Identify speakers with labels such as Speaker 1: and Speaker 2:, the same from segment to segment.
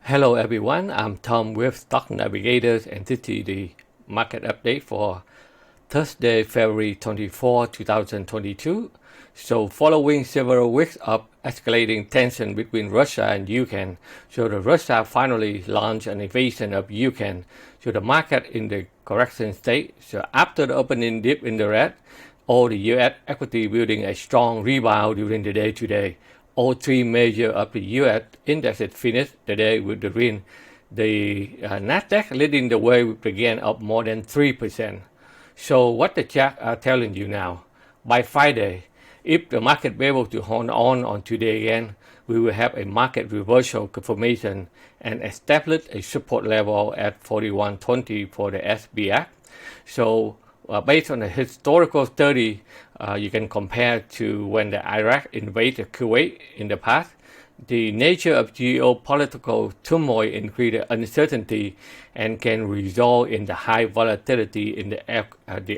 Speaker 1: Hello everyone, I'm Tom with Stock Navigators and this is the market update for Thursday, February 24, 2022. So following several weeks of escalating tension between Russia and Ukraine, so the Russia finally launched an invasion of Ukraine. So the market in the correction state. So after the opening dip in the red, all the US equity building a strong rebound during the day today. All three major of the US indexes finished the day with the win. The Nasdaq leading the way with a gain of more than 3%. So what the chart are telling you now, by Friday, if the market be able to hold on today again, we will have a market reversal confirmation and establish a support level at 4120 for the SPX. So based on the historical study, you can compare to when the Iraq invaded Kuwait in the past. The nature of geopolitical turmoil increases uncertainty and can result in the high volatility in the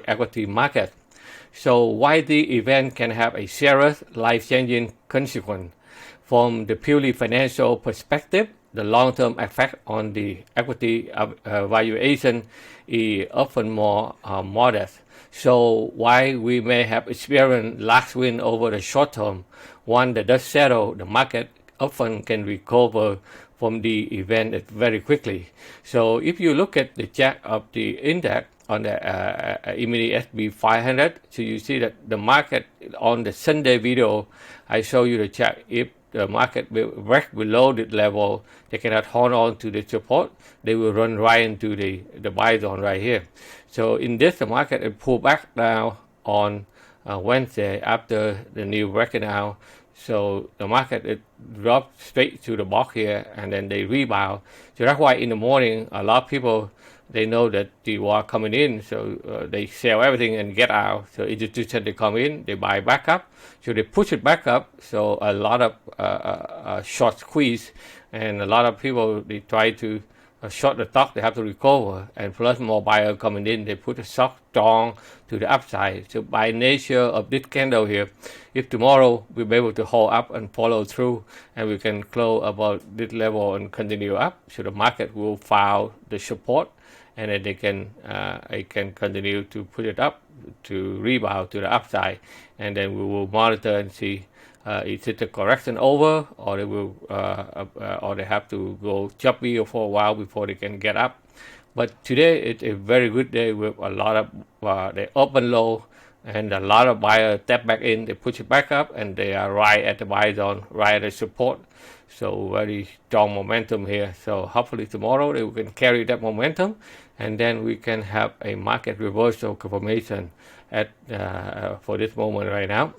Speaker 1: equity market. So why the event can have a serious life-changing consequence? From the purely financial perspective, the long-term effect on the equity valuation is often more modest. So while we may have experienced large win over the short term, once the dust settles, the market often can recover from the event very quickly. So if you look at the chart of the index on the immediate SP 500, so you see that the market on the Sunday video, I show you the chart. If the market will break below the level, they cannot hold on to the support, they will run right into the buy zone right here. So in this, the market will pull back down on Wednesday after the new breakdown. So the market it dropped straight to the box here and then they rebound. So that's why in the morning, a lot of people, they know that the war coming in, so they sell everything and get out. So institutions, they come in, they buy back up, so they push it back up. So a lot of short squeeze, and a lot of people, they try to short the stock, they have to recover, and plus more buyer coming in, they put the stock strong to the upside. So by nature of this candle here, if tomorrow we'll be able to hold up and follow through, and we can close about this level and continue up, so the market will follow the support, and then they can continue to put it up to rebound to the upside, and then we will monitor and see is it a correction over, or they will or they have to go choppy for a while before they can get up. But today it's a very good day with a lot of they open low and a lot of buyers step back in, they push it back up, and they are right at the buy zone, right at the support. So very strong momentum here. So hopefully tomorrow they can carry that momentum, and then we can have a market reversal confirmation at for this moment right now.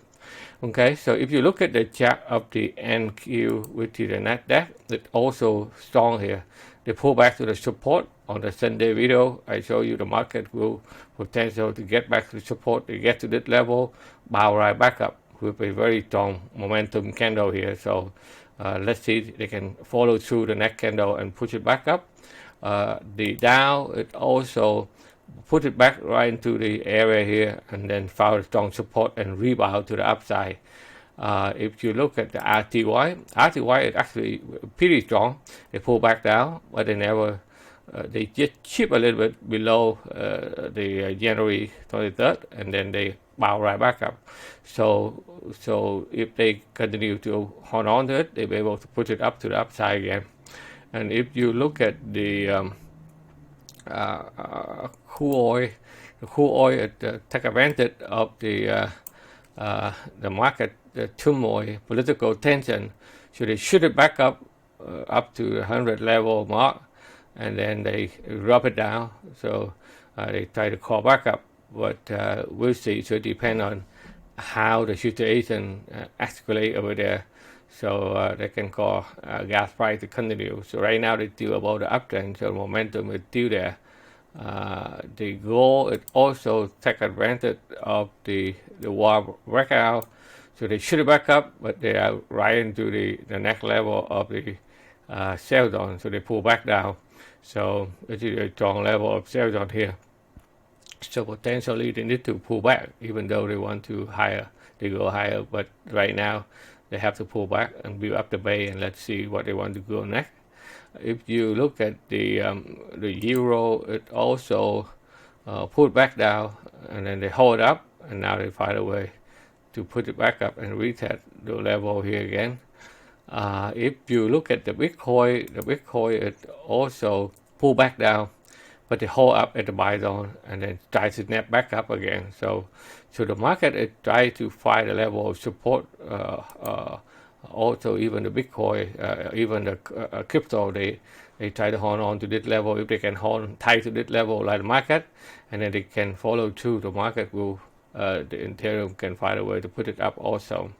Speaker 1: Okay, so if you look at the chart of the NQ, which is the Nasdaq, it's also strong here. They pull back to the support. On the Sunday video, I show you the market will potential to get back to the support. They get to this level, bow right back up with a very strong momentum candle here. So let's see if they can follow through the next candle and push it back up. The Dow, it also put it back right into the area here and then found a strong support and rebound to the upside. If you look at the RTY is actually pretty strong. They pull back down, but they never, they just chip a little bit below the January 23rd, and then they bow right back up. So if they continue to hold on to it, they'll be able to push it up to the upside again. And if you look at the crude oil take advantage of the market turmoil, political tension, so they shoot it back up to the 100 level mark, and then they drop it down. So they try to call back up, but we'll see. So it depends on how the situation escalate over there. So they can call gas price to continue. So right now they still about the uptrend, so momentum is still there. The gold is also take advantage of the war breakout, so they shoot it back up, but they are right into the next level of the sell zone, so they pull back down. So it is a strong level of sell zone here. So potentially they need to pull back, even though they want to higher, they go higher. But right now they have to pull back and build up the base, and let's see what they want to go next. If you look at the euro, it also pulled back down, and then they hold up, and now they find a way to put it back up and retest the level here again. If you look at the Bitcoin it also pulled back down, but they hold up at the buy zone and then try to snap back up again. So the market is trying to find a level of support. Also, even the Bitcoin, even the crypto, they try to hold on to this level. If they can hold tight to this level like the market, and then they can follow through, the market will, the Ethereum can find a way to put it up also.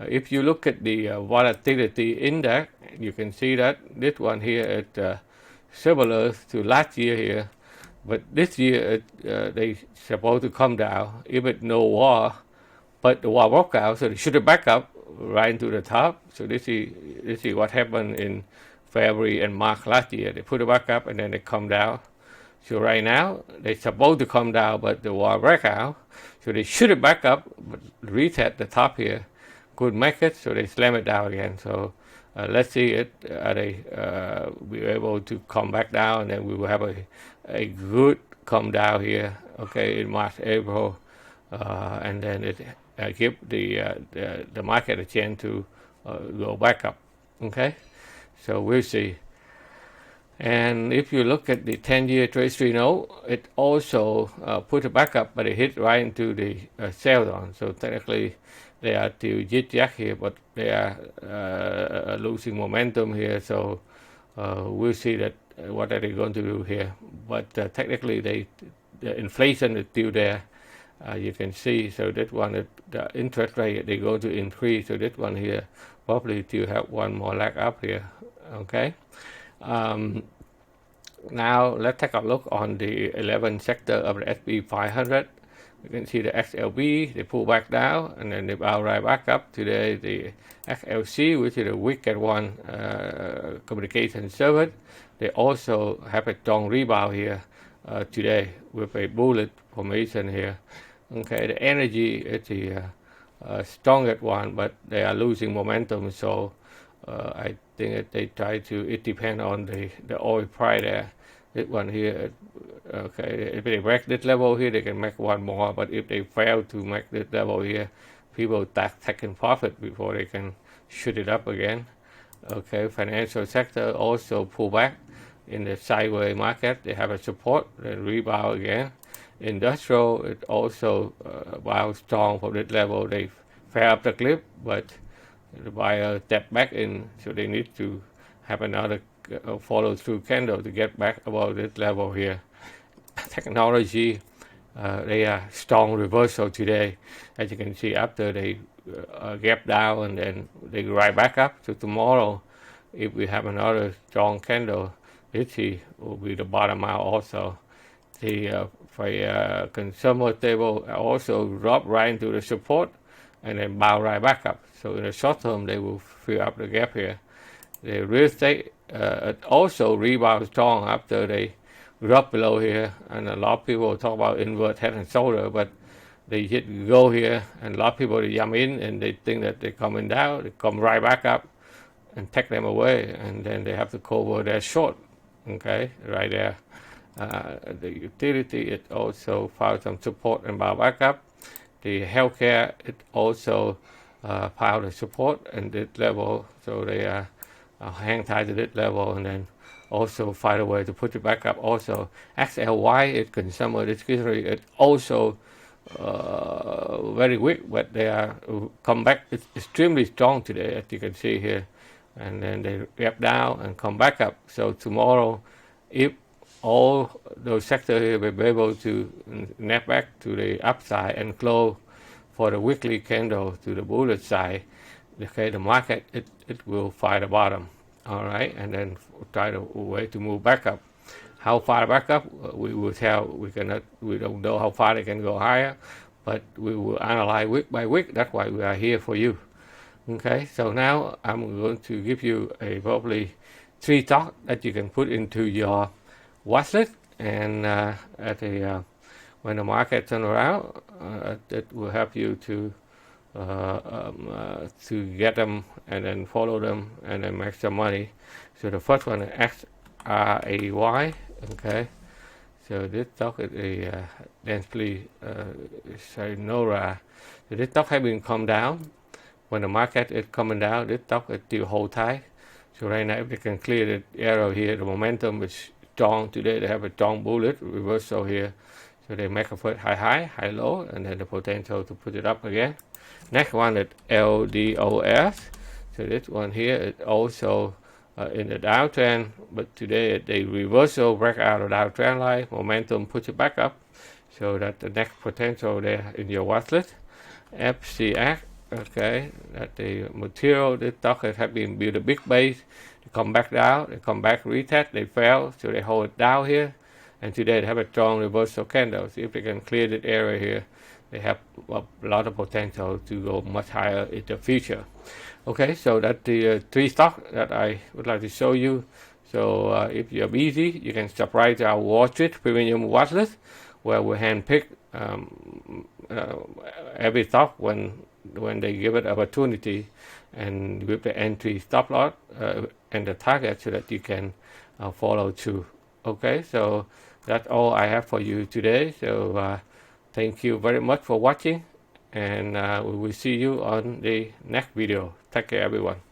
Speaker 1: If you look at the Volatility Index, you can see that this one here is similar to last year here, but this year they supposed to come down, even no war, but the war broke out, so they shoot it back up right into the top. So this is what happened in February and March last year. They put it back up and then they come down. So right now they're supposed to come down, but the war broke out, so they shoot it back up, but reset the top here. Could make it, so they slam it down again. So let's see it. Are they be able to come back down, and then we will have a good come down here, okay, in March, April, and then it give the market a chance to go back up. Okay, so we'll see. And if you look at the 10-year Treasury note, it also put it back up, but it hit right into the sell zone. So technically, they are still jig-jag here, but they are losing momentum here. So we'll see that what are they going to do here. But technically, the inflation is still there. You can see. So that one, the interest rate they go to increase. So this one here probably still have one more leg up here. Okay. Now let's take a look on the 11 sector of the S&P 500. You can see the XLB, they pull back down and then they bounce right back up. Today the XLC, which is the weakest one, communication service, they also have a strong rebound here today with a bullet formation here. Okay, the energy is the strongest one, but they are losing momentum. So I think they try to, it depends on the oil price there. This one here, okay, if they break this level here, they can make one more, but if they fail to make this level here, people taking profit before they can shoot it up again. Okay, financial sector also pull back in the sideways market. They have a support, then rebound again. Industrial, it also bounce strong from this level. They fell up the cliff, but the buyer step back in, so they need to have another follow through candle to get back above this level here. Technology, they are strong reversal today, as you can see. After they gap down and then they go right back up. So tomorrow, if we have another strong candle, this will be the bottom out also. The consumer table also drop right into the support and then bounce right back up. So in the short term, they will fill up the gap here. The real estate also rebound strong after they drop below here, and a lot of people talk about invert head and shoulder, but they hit go here, and a lot of people jump in and they think that they're coming down, they come right back up and take them away, and then they have to cover their short. Okay, right there. The utility, it also found some support and bounce back up. The healthcare, it also found the support at this level, so they are hang tight to this level and then also find a way to put it back up. Also, XLY, it consumer discretionary, it also very weak, but they are come back. It's extremely strong today, as you can see here, and then they gap down and come back up. So tomorrow, if all those sectors here will be able to snap back to the upside and close for the weekly candle to the bullet side, okay, the market it will find the bottom, all right, and then try to way to move back up. How far back up we will tell. We don't know how far they can go higher, but we will analyze week by week. That's why we are here for you. Okay, so now I'm going to give you a probably 3 stocks that you can put into your watch list, and when the market turns around, it will help you to get them and then follow them and then make some money. So the first one is XRAY. Okay. So this stock is a densely say Nora. So this stock has been come down. When the market is coming down, this stock is still hold tight. So right now, if they can clear the arrow here, the momentum is strong today. They have a strong bullet reversal here. So they make a first high, low, and then the potential to put it up again. Next one is LDOS. So this one here is also in the downtrend, but today they reversal break out of downtrend line, momentum push it back up. So that the next potential there in your watch list. FCX. Okay, that the material, the stock has been built a big base, they come back down, they come back retest, they fail, so they hold it down here, and today they have a strong reversal candle. So if they can clear that area here, they have a lot of potential to go much higher in the future. Okay, so that's the three stocks that I would like to show you. So if you're busy, you can subscribe to our Watchlist premium watchlist, where we handpick every stock when they give it opportunity, and with the entry, stop loss, and the target, so that you can follow through. Okay, so that's all I have for you today. So thank you very much for watching, and we will see you on the next video. Take care, everyone.